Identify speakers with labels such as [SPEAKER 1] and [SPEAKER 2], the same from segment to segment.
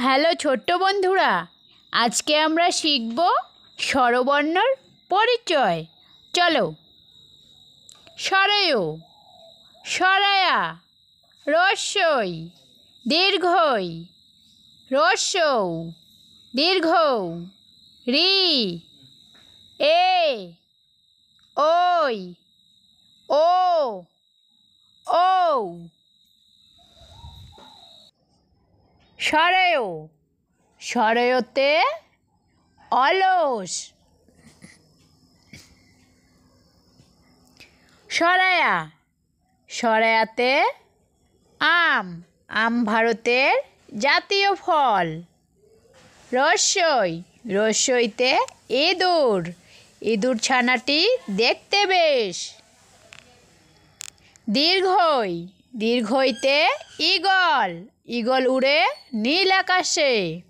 [SPEAKER 1] Hello ছোট্ট বন্ধুরা, আজকে আমরা শিখব স্বরবর্ণর পরিচয়। চলো। স্বরয়ু, স্বরায়া, রস্যই, দীর্ঘই, রস্যৌ, দীর্ঘৌ, রি, এ, ওই, ও, ঔ। স্বরয়ু, স্বরয়তে অলস। স্বরায়া, স্বরায়াতে আম, আম ভারতের জাতীয় ফল। রস্যই, রস্যইতে ইঁদুর, ইঁদুর ছানাটি দেখতে বেশ। দীর্ঘই, দীর্ঘইতে ঈগল, ঈগল উড়ে নীল আকাশে।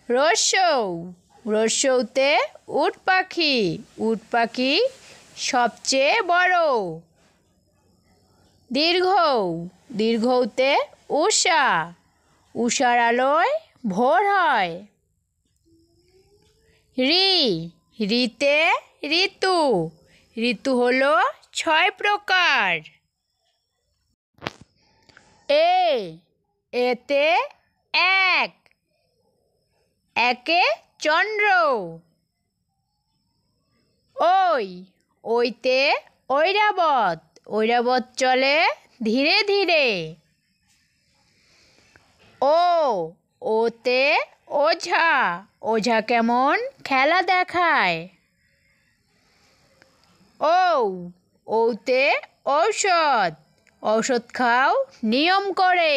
[SPEAKER 1] রস্যৌ, রস্যৌতে উট পাখি, উট পাখি সবচেয়ে বড়। দীর্ঘৌ, দীর্ঘৌতে উষা, উষার আলোয় ভোর হয়। রি, রিতে ঋতু, ঋতু হলো 6 প্রকার। এ, এতে এক, একে চন্দ্র। ওই, ওইতে ঐরাবত, ঐরাবত চলে ধীরে ধীরে। ও, ওতে ওঝা, ওঝা কেমন খেলা দেখায়। ঔ, ঔতে ঔষধ, ঔষধ খাও নিয়ম করে।